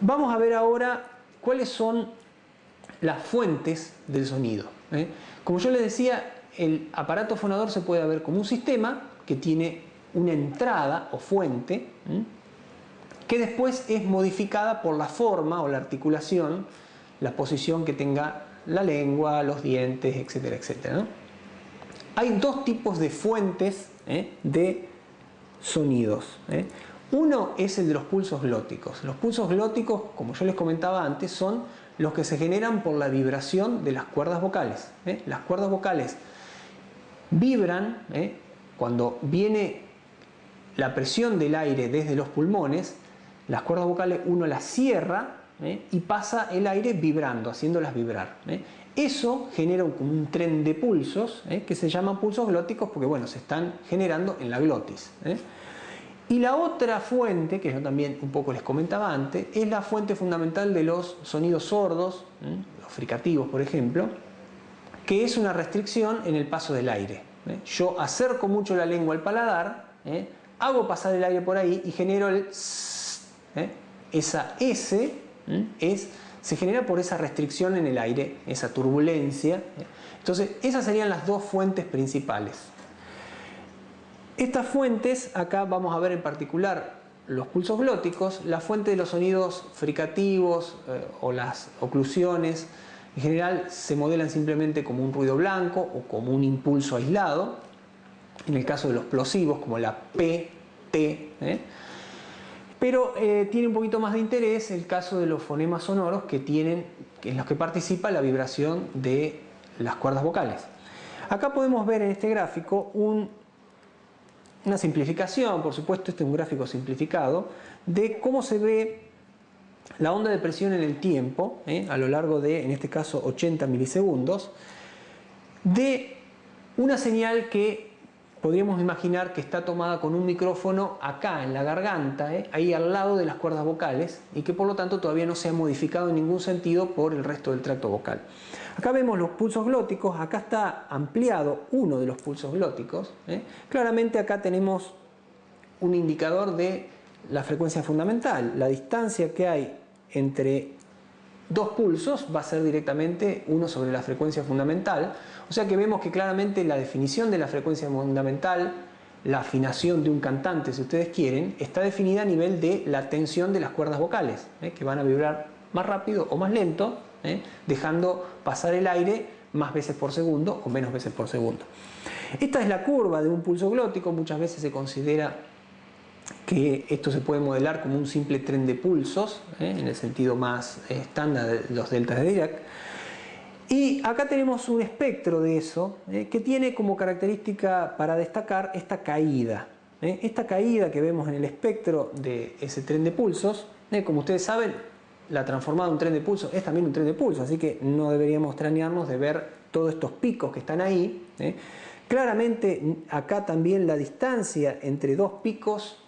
Vamos a ver ahora cuáles son las fuentes del sonido. Como yo les decía, el aparato fonador se puede ver como un sistema que tiene una entrada o fuente que después es modificada por la forma o la articulación, la posición que tenga la lengua, los dientes, etcétera, etcétera, ¿no? Hay dos tipos de fuentes de sonidos. Uno es el de los pulsos glóticos. Los pulsos glóticos, como yo les comentaba antes, son los que se generan por la vibración de las cuerdas vocales. Las cuerdas vocales vibran cuando viene la presión del aire desde los pulmones. Las cuerdas vocales uno las cierra y pasa el aire vibrando, haciéndolas vibrar. Eso genera como un tren de pulsos que se llaman pulsos glóticos porque bueno, se están generando en la glotis. Y la otra fuente, que yo también un poco les comentaba antes, es la fuente fundamental de los sonidos sordos, los fricativos por ejemplo, que es una restricción en el paso del aire. Yo acerco mucho la lengua al paladar, hago pasar el aire por ahí y genero el s. Esa S se genera por esa restricción en el aire, esa turbulencia. Entonces, esas serían las dos fuentes principales. Estas fuentes, acá vamos a ver en particular los pulsos glóticos, la fuente de los sonidos fricativos o las oclusiones, en general se modelan simplemente como un ruido blanco o como un impulso aislado. En el caso de los plosivos, como la P, T. Pero tiene un poquito más de interés el caso de los fonemas sonoros en los que participa la vibración de las cuerdas vocales. Acá podemos ver en este gráfico una simplificación, por supuesto este es un gráfico simplificado, de cómo se ve la onda de presión en el tiempo, a lo largo de, en este caso, 80 milisegundos, de una señal que podríamos imaginar que está tomada con un micrófono acá en la garganta, ahí al lado de las cuerdas vocales, y que por lo tanto todavía no se ha modificado en ningún sentido por el resto del tracto vocal. Acá vemos los pulsos glóticos, acá está ampliado uno de los pulsos glóticos. Claramente acá tenemos un indicador de la frecuencia fundamental. La distancia que hay entre dos pulsos va a ser directamente uno sobre la frecuencia fundamental. O sea que vemos que claramente la definición de la frecuencia fundamental, la afinación de un cantante, si ustedes quieren, está definida a nivel de la tensión de las cuerdas vocales, que van a vibrar más rápido o más lento, dejando pasar el aire más veces por segundo o menos veces por segundo. Esta es la curva de un pulso glótico. Muchas veces se considera que esto se puede modelar como un simple tren de pulsos, en el sentido más estándar de los deltas de Dirac. Y acá tenemos un espectro de eso, que tiene como característica para destacar esta caída. Esta caída que vemos en el espectro de ese tren de pulsos, como ustedes saben, la transformada de un tren de pulsos es también un tren de pulsos, así que no deberíamos extrañarnos de ver todos estos picos que están ahí. Claramente acá también la distancia entre dos picos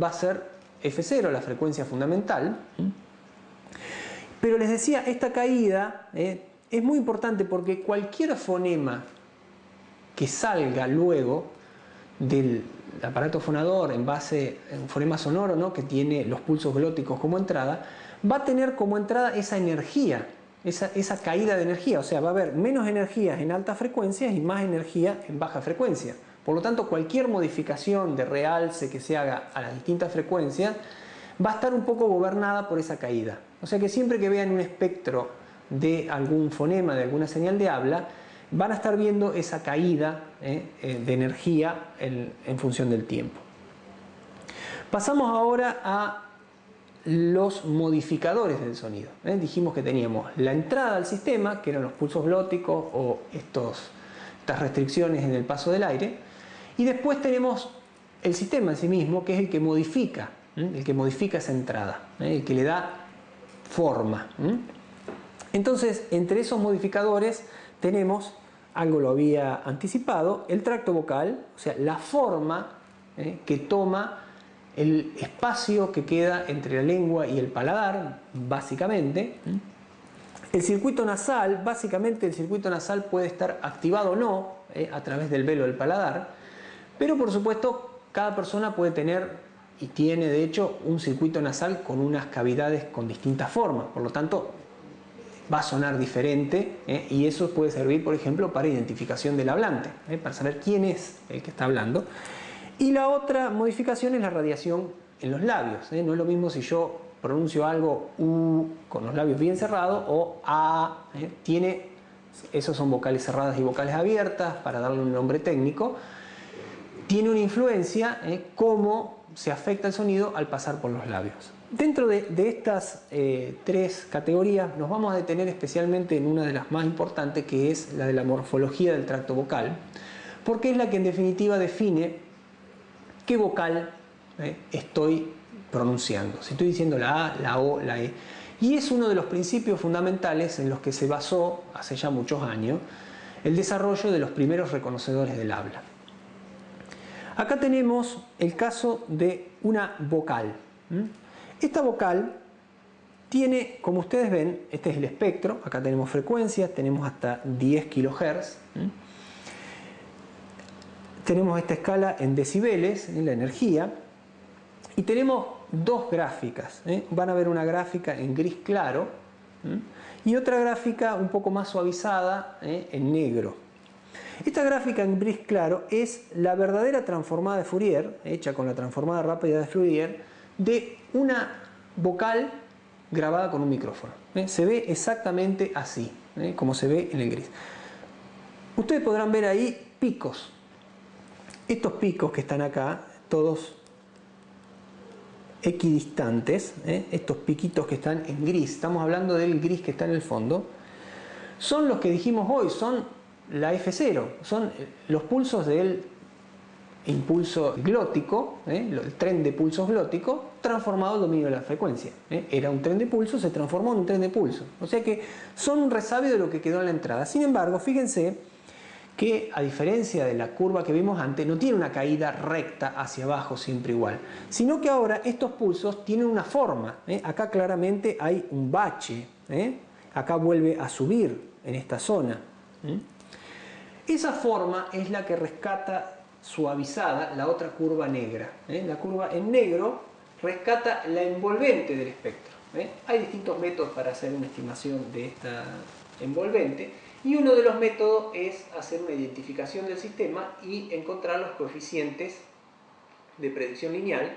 va a ser F0, la frecuencia fundamental. Pero les decía, esta caída es muy importante porque cualquier fonema que salga luego del aparato fonador en base a un fonema sonoro, ¿no?, que tiene los pulsos glóticos como entrada, va a tener como entrada esa energía, esa caída de energía. O sea, va a haber menos energías en altas frecuencias y más energía en baja frecuencia. Por lo tanto, cualquier modificación de realce que se haga a las distintas frecuencias va a estar un poco gobernada por esa caída. O sea que siempre que vean un espectro de algún fonema, de alguna señal de habla, van a estar viendo esa caída de energía en función del tiempo. Pasamos ahora a los modificadores del sonido. Dijimos que teníamos la entrada al sistema, que eran los pulsos glóticos o estas restricciones en el paso del aire, y después tenemos el sistema en sí mismo, que es el que modifica esa entrada, el que le da forma. Entonces, entre esos modificadores tenemos, algo lo había anticipado, el tracto vocal, o sea, la forma que toma el espacio que queda entre la lengua y el paladar, básicamente. El circuito nasal, básicamente el circuito nasal puede estar activado o no a través del velo del paladar, pero por supuesto cada persona puede tener y tiene de hecho un circuito nasal con unas cavidades con distintas formas, por lo tanto va a sonar diferente, y eso puede servir, por ejemplo, para identificación del hablante, para saber quién es el que está hablando. Y la otra modificación es la radiación en los labios. No es lo mismo si yo pronuncio algo U con los labios bien cerrados o A. Esos son vocales cerradas y vocales abiertas, para darle un nombre técnico. Tiene una influencia cómo se afecta el sonido al pasar por los labios. Dentro de estas tres categorías nos vamos a detener especialmente en una de las más importantes, que es la de la morfología del tracto vocal, porque es la que en definitiva define qué vocal estoy pronunciando. Si estoy diciendo la A, la O, la E. Y es uno de los principios fundamentales en los que se basó, hace ya muchos años, el desarrollo de los primeros reconocedores del habla. Acá tenemos el caso de una vocal. Esta vocal tiene, como ustedes ven, este es el espectro. Acá tenemos frecuencias, tenemos hasta 10 kHz. Tenemos esta escala en decibeles, en la energía, y tenemos dos gráficas. Van a ver una gráfica en gris claro y otra gráfica un poco más suavizada en negro. Esta gráfica en gris claro es la verdadera transformada de Fourier, hecha con la transformada rápida de Fourier, de una vocal grabada con un micrófono. Se ve exactamente así, como se ve en el gris. Ustedes podrán ver ahí picos. Estos picos que están acá, todos equidistantes, estos piquitos que están en gris, estamos hablando del gris que está en el fondo, son los que dijimos hoy, son la F0, son los pulsos del impulso glótico, el tren de pulsos glótico, transformado al dominio de la frecuencia. Era un tren de pulso, se transformó en un tren de pulso. O sea que son un resabio de lo que quedó en la entrada. Sin embargo, fíjense que, a diferencia de la curva que vimos antes, no tiene una caída recta hacia abajo siempre igual, sino que ahora estos pulsos tienen una forma. Acá claramente hay un bache, acá vuelve a subir en esta zona. Esa forma es la que rescata suavizada la otra curva negra. La curva en negro rescata la envolvente del espectro. Hay distintos métodos para hacer una estimación de esta envolvente. Y uno de los métodos es hacer una identificación del sistema y encontrar los coeficientes de predicción lineal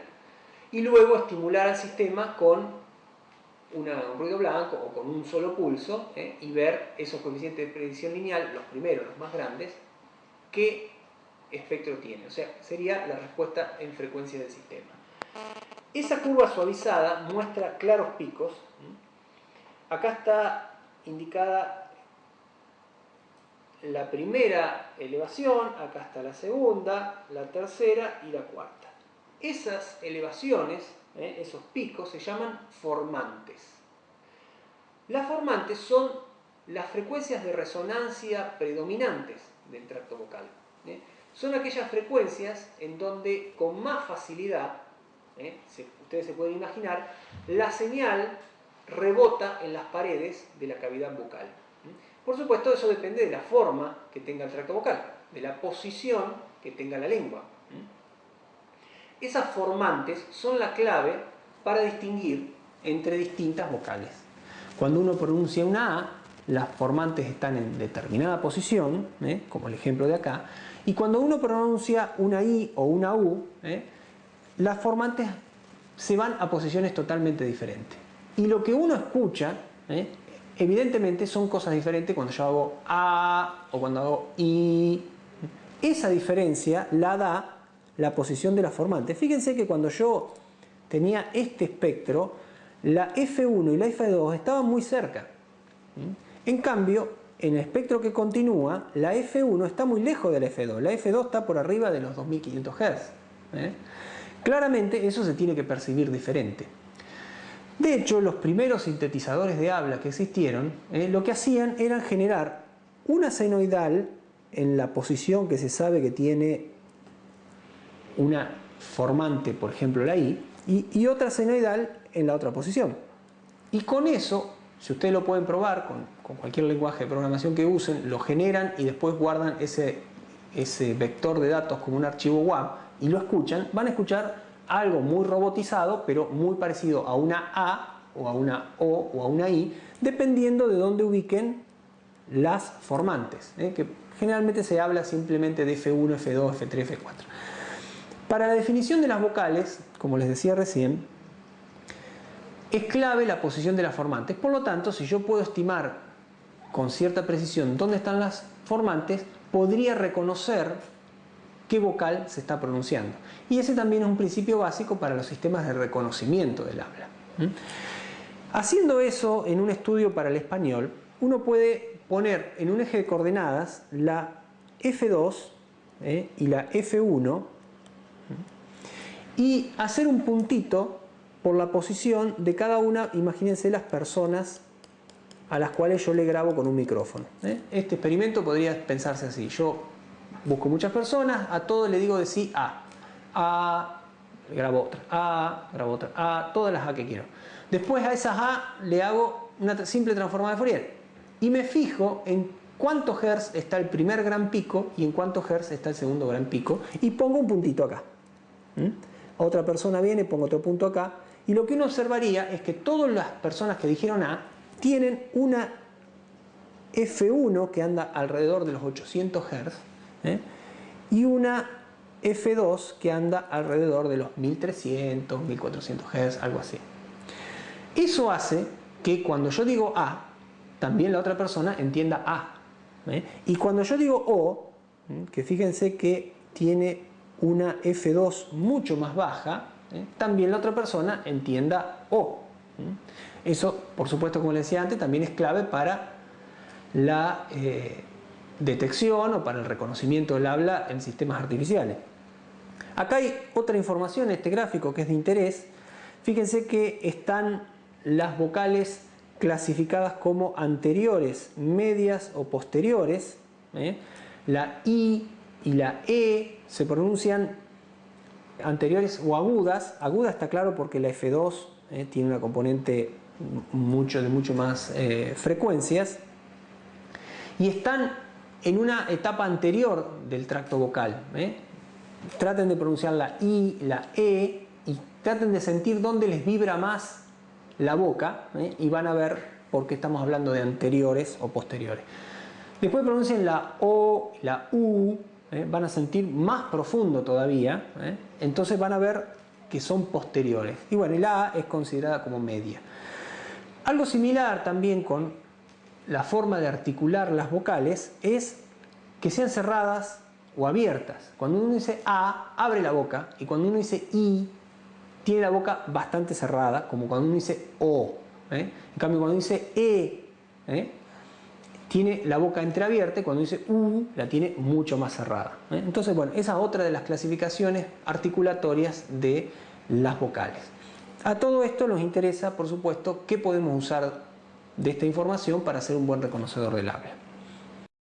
y luego estimular al sistema con un ruido blanco o con un solo pulso y ver esos coeficientes de predicción lineal, los primeros, los más grandes, qué espectro tiene. O sea, sería la respuesta en frecuencia del sistema. Esa curva suavizada muestra claros picos. Acá está indicada la primera elevación, acá está la segunda, la tercera y la cuarta. Esas elevaciones, esos picos, se llaman formantes. Las formantes son las frecuencias de resonancia predominantes del tracto vocal. Son aquellas frecuencias en donde con más facilidad, ustedes se pueden imaginar, la señal rebota en las paredes de la cavidad vocal. Por supuesto, eso depende de la forma que tenga el tracto vocal, de la posición que tenga la lengua. Esas formantes son la clave para distinguir entre distintas vocales. Cuando uno pronuncia una A, las formantes están en determinada posición, como el ejemplo de acá, y cuando uno pronuncia una I o una U, las formantes se van a posiciones totalmente diferentes. Y lo que uno escucha, evidentemente son cosas diferentes cuando yo hago A o cuando hago I. Esa diferencia la da la posición de la formante. Fíjense que cuando yo tenía este espectro, la F1 y la F2 estaban muy cerca. En cambio, en el espectro que continúa, la F1 está muy lejos de la F2. La F2 está por arriba de los 2500 Hz. Claramente eso se tiene que percibir diferente. De hecho, los primeros sintetizadores de habla que existieron, lo que hacían era generar una senoidal en la posición que se sabe que tiene una formante, por ejemplo la I, y otra senoidal en la otra posición. Y con eso, si ustedes lo pueden probar con cualquier lenguaje de programación que usen, lo generan y después guardan ese vector de datos como un archivo WAV y lo escuchan, van a escuchar algo muy robotizado, pero muy parecido a una A o a una O o a una I, dependiendo de dónde ubiquen las formantes, que generalmente se habla simplemente de F1, F2, F3, F4. Para la definición de las vocales, como les decía recién, es clave la posición de las formantes. Por lo tanto, si yo puedo estimar con cierta precisión dónde están las formantes, podría reconocer qué vocal se está pronunciando. Y ese también es un principio básico para los sistemas de reconocimiento del habla. Haciendo eso en un estudio para el español, uno puede poner en un eje de coordenadas la F2 y la F1 y hacer un puntito por la posición de cada una. Imagínense las personas a las cuales yo le grabo con un micrófono. Este experimento podría pensarse así: yo busco muchas personas, a todos le digo de sí A, grabo otra, A, todas las A que quiero. Después a esas A le hago una simple transformada de Fourier y me fijo en cuántos hertz está el primer gran pico y en cuántos hertz está el segundo gran pico y pongo un puntito acá. Otra persona viene, pongo otro punto acá, y lo que uno observaría es que todas las personas que dijeron A tienen una F1 que anda alrededor de los 800 Hz y una F2 que anda alrededor de los 1300, 1400 Hz, algo así. Eso hace que cuando yo digo A, también la otra persona entienda A. Y cuando yo digo O, que fíjense que tiene una F2 mucho más baja, también la otra persona entienda O. Eso, por supuesto, como les decía antes, también es clave para la detección o para el reconocimiento del habla en sistemas artificiales. Acá hay otra información en este gráfico que es de interés. Fíjense que están las vocales clasificadas como anteriores, medias o posteriores. La I y la E se pronuncian anteriores o agudas. Aguda está claro porque la F2 tiene una componente de mucho más frecuencias y están en una etapa anterior del tracto vocal. Traten de pronunciar la I, la E y traten de sentir dónde les vibra más la boca y van a ver por qué estamos hablando de anteriores o posteriores. Después pronuncien la O, la U, van a sentir más profundo todavía, entonces van a ver que son posteriores. Y bueno, la A es considerada como media. Algo similar también con la forma de articular las vocales es que sean cerradas o abiertas. Cuando uno dice A, abre la boca, y cuando uno dice I, tiene la boca bastante cerrada, como cuando uno dice O. En cambio, cuando dice E, tiene la boca entreabierta, y cuando dice U, la tiene mucho más cerrada. Entonces, bueno, esa es otra de las clasificaciones articulatorias de las vocales. A todo esto nos interesa, por supuesto, qué podemos usar de esta información para ser un buen reconocedor del habla.